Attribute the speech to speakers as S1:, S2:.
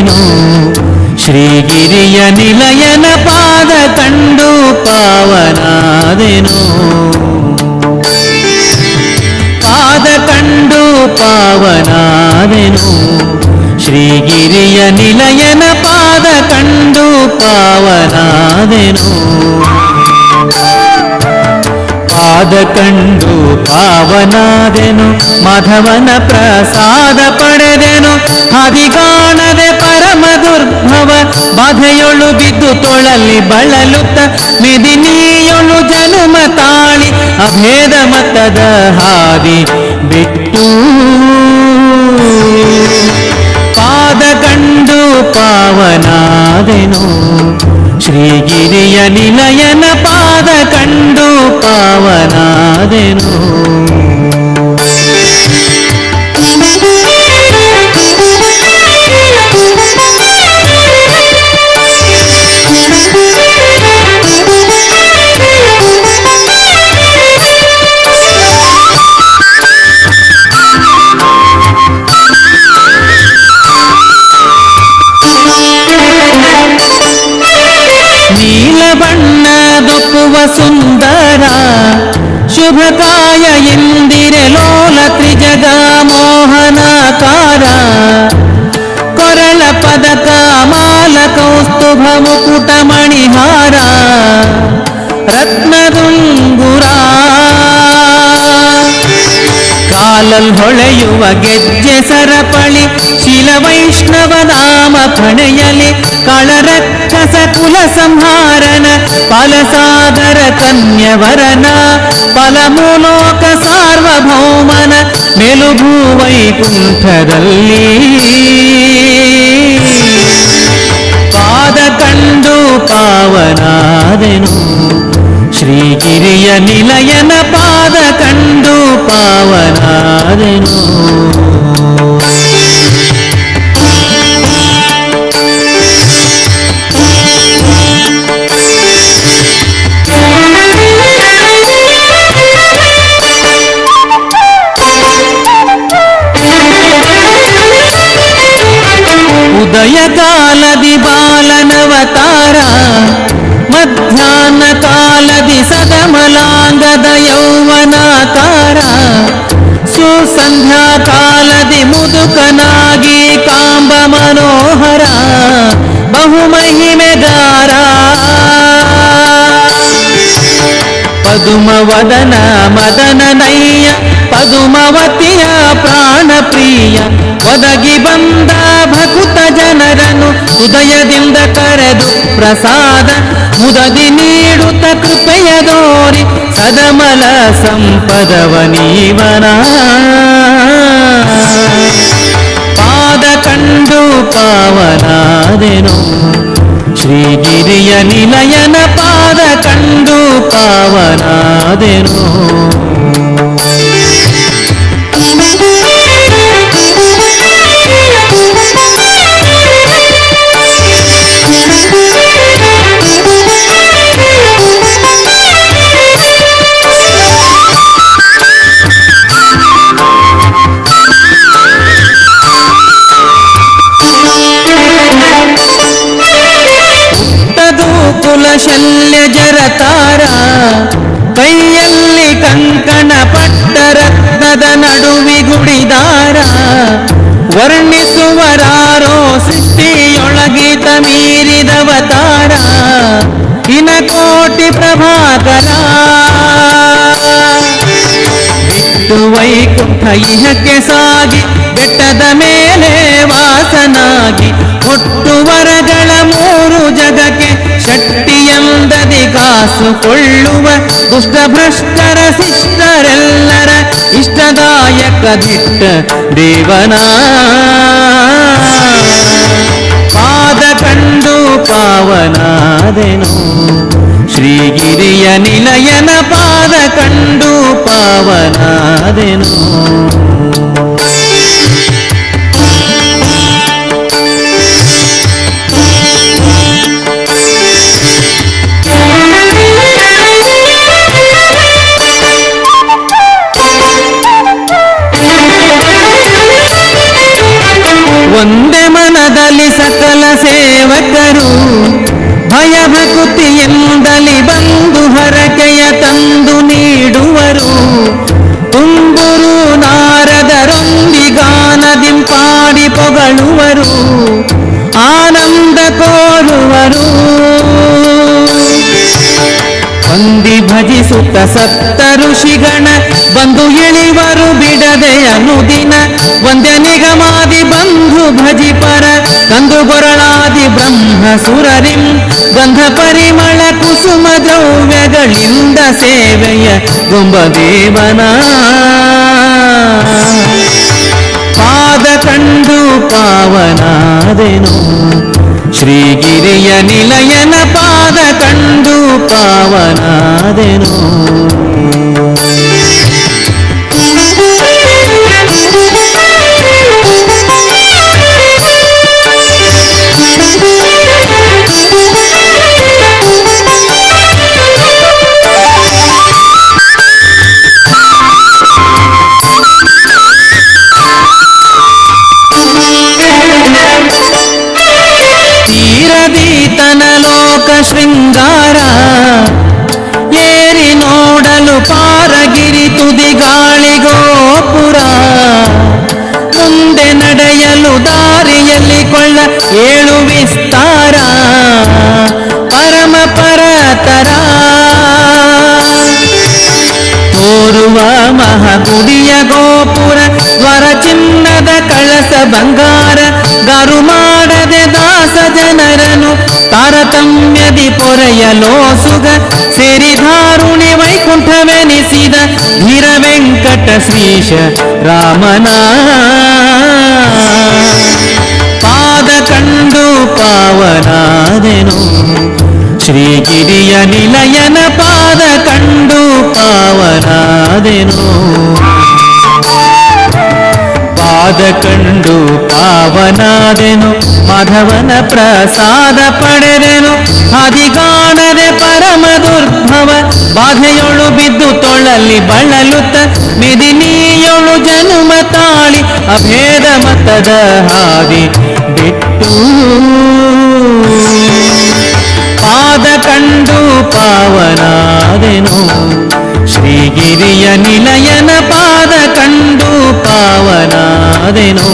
S1: ಪಾವನಾದೆನು. ಶ್ರೀಗಿರಿಯ ನಿಲಯನ ಪಾದ ಕಂಡು ಪಾವನಾದೆನು. ಪಾದ ಕಂಡು ಪಾವನಾದೆನು. ಶ್ರೀಗಿರಿಯ ನಿಲಯನ ಪಾದ ಕಂಡು ಪಾವನಾದೆನು. ಪಾದ ಕಂಡು ಪಾವನಾದೆನು. ಮಾಧವನ ಪ್ರಸಾದ ಪಡೆದೆನು. ಹದಿಗಾಣದೆ ಪರಮ ದುರ್ಭವ ಬಾಧೆಯೊಳು ಬಿದ್ದು ತೊಳಲಿ ಬಳಲುತ್ತ ಮೆದಿನಿಯೊಳು ಜನುಮ ತಾಳಿ ಅಭೇದ ಮತದ ಹಾದಿ ಬಿಟ್ಟು ಪಾದ ಕಂಡು ಪಾವನಾದೆನು. ಶ್ರೀಗಿರಿಯ ನಿಲಯನ ಪಾದ ಕಂಡು ಪಾವನಾದೆನು. ನೀಲಬಣ್ಣದೊಪ್ಪುವ ಸುಂದರ ಶುಭಕಾಯ ಇಂದಿರೆ ಲೋಲ ತ್ರಿಜಗ ಮೋಹನಾಕಾರ. ಕೊರಳ ಪದಕ ಮಾಲ ಕೌಸ್ತುಭ ಮುಕುಟ ಮಣಿಹಾರ ರತ್ನದುಂಗುರ. ಕಾಲಲ್ ಹೊಳೆಯುವ ಗೆಜ್ಜೆ ಸರಪಳಿ ಶಿಲವೈಷ್ಣವ ನಾಮ ಪಣೆಯಲಿ. ಕಳರಕ್ಷಸ ಕುಲ ಸಂಹಾರನ ಫಲಸಾಗರ ಕನ್ಯವರನ ಫಲಮೂಲೋಕ ಸಾರ್ವಭೌಮನ ಮೆಲುಭೂ ವೈಕುಂಠದಲ್ಲಿ. ಪಾದ ಕಂಡು ಪಾವನಾದೆನು. ಶ್ರೀಗಿರಿಯ ನಿಲಯನ ಪಾದ ಕಂಡು ಪಾವನಾದೆನು. ಉದಯ ಕಾಲದಿ ಬಾಲನವತಾರ ಮಧ್ಯಾಹ್ನ ಕಾಲದಿ ಸದಮಲಾಂಗದ ಯೌವನಾಕಾರ. ಸುಸಂಧ್ಯಾ ಕಾಲದಿ ಮುದುಕನಾಗಿ ಕಾಂಬ ಮನೋಹರ ಬಹುಮಹಿಮೆಗಾರ. ಪದುಮವದನ ಮದನನಯ್ಯ ಪದುಮವತಿಯ ಪ್ರಾಣ ಪ್ರಿಯ. ಒದಗಿ ಬಂದ ಭಕುತ ಜನರನ್ನು ಹೃದಯದಿಂದ ಕರೆದು ಪ್ರಸಾದ ಮುದದಿ ನೀಡುತ್ತ ಕೃಪೆಯ ದೋರಿ ಸದಮಲ ಸಂಪದವ ನೀವನ. ಪಾದ ಕಂಡು ಪಾವನಾದೆನು. ಶ್ರೀಗಿರಿಯ ನಿಲಯನ ಪಾದ ಕಂಡು ಪಾವನಾದೆನು. ಕುಲಶಲ್ಯ ಜರತಾರ ಕೈಯಲ್ಲಿ ಕಂಕಣ ಪಟ್ಟ ರತ್ನದ ನಡುವಿಗುಡಿದಾರ. ವರ್ಣಿಸುವರಾರೋ ಸೃಷ್ಟಿಯೊಳಗಿತ ಮೀರಿದವತಾರ ಇನಕೋಟಿ ಪ್ರಭಾಕರ. ಬಿಟ್ಟು ವೈಕುಂಠ ಇಹಕ್ಕೆ ಸಾಗಿ ಬೆಟ್ಟದ ಮೇಲೆ ವಾಸನಾಗಿ ಹುಟ್ಟುವರಗಳ ಮೂರು ಜಗಕ್ಕೆ ಶಕ್ತಿಯಂದದಿ ಕಾಸುಕೊಳ್ಳುವ ದುಷ್ಟಭ್ರಷ್ಟರ ಶಿಷ್ಟರೆಲ್ಲರ ಇಷ್ಟದಾಯಕ ದಿಟ್ಟ ದೇವನ. ಪಾದ ಕಂಡು ಪಾವನಾದೆನು. ಶ್ರೀಗಿರಿಯ ನಿಲಯನ ಪಾದ ಕಂಡು ಪಾವನಾದೆನು. ಒಂದೇ ಮನದಲ್ಲಿ ಸಕ ಸೇವಕರು ಭಯಭಕುತಿಯಿಂದಲಿ ಬಂದು ಹರಕೆಯ ತಂದು ನೀಡುವರು. ತುಂಬುರು ನಾರದರೊಂದಿಗಾನದಿಂ ಪಾಡಿ ಪೊಗಳುವರು, ಆನಂದ ಕೋರುವರು. ವಂದಿ ಭಜಿಸುತ್ತ ಸತ್ತ ಋಷಿಗಣ ಬಂದು ಇಳಿವರು ಬಿಡದೆ ಅನುದಿನ. ವಂದ್ಯ ನಿಗಮಾದಿ ಬಂಧು ಭಜಿಪರ ಕಂದು ಗೊರಳಾದಿ ಬ್ರಹ್ಮ ಸುರರಿಂ ಗಂಧ ಪರಿಮಳ ಕುಸುಮ ದ್ರವ್ಯಗಳಿಂದ ಸೇವೆಯ ಗೊಂಬದೇವನ ಪಾದ ಕಂಡು ಪಾವನಾದೆನು. ಶ್ರೀಗಿರಿಯ ನಿಲಯನ ಪಾದ ಕಂಡು ಪಾವನಾದೆನು. ತೀರದೀತನ ಲೋಕ ಶೃಂಗಾರ ಏರಿ ನೋಡಲು ಪಾರಗಿರಿ ತುದಿಗಾಳಿಗೋಪುರ. ಮುಂದೆ ನಡೆಯಲು ದಾರಿಯಲ್ಲಿ ಕೊಳ್ಳ ಏಳು ವಿಸ್ತಾರ ಪರಮ ಪರತರ. ತೋರುವ ಮಹಗುಡಿಯ ಗೋಪುರ ದ್ವರ ಚಿನ್ನದ ಕಳಸ ಬಂಗಾರ. ಗಾರು ಮಾಡದೆ ದಾಸ ಜನರನು ತಾರತಮ್ಯದಿ ಪೊರೆಯಲೋ ಸುಗ. ಸೇರಿಧಾರುಣಿ ವೈಕುಂಠವೆನಿಸಿದ ಧೀರ ವೆಂಕಟ ಶ್ರೀಶ ರಾಮನ ಪಾದ ಕಂಡು ಪಾವನಾದೆನು. ಶ್ರೀಗಿರಿಯ ನಿಲಯನ ಪಾದ ಕಂಡು ಪಾವನಾದೆನು. ಪಾದ ಕಂಡು ಪಾವನಾದೆನು, ಮಾಧವನ ಪ್ರಸಾದ ಪಡೆದೆನು. ಹಾದಿಗಾಣದೆ ಪರಮ ದುರ್ಭವ ಬಾಧೆಯೊಳು ಬಿದ್ದು ತೊಳಲಿ ಬಳಲುತ್ತ. ಮೆದಿನಿಯೊಳು ಜನುಮ ತಾಳಿ ಅಭೇದ ಮತದ ಹಾದಿ ಬಿಟ್ಟು. ಪಾದ ಕಂಡು ಪಾವನಾದೆನು. ಶ್ರೀಗಿರಿಯ ನಿಲಯನ ಪಾದ ಕಂಡು ಪಾವನಾದೆನು.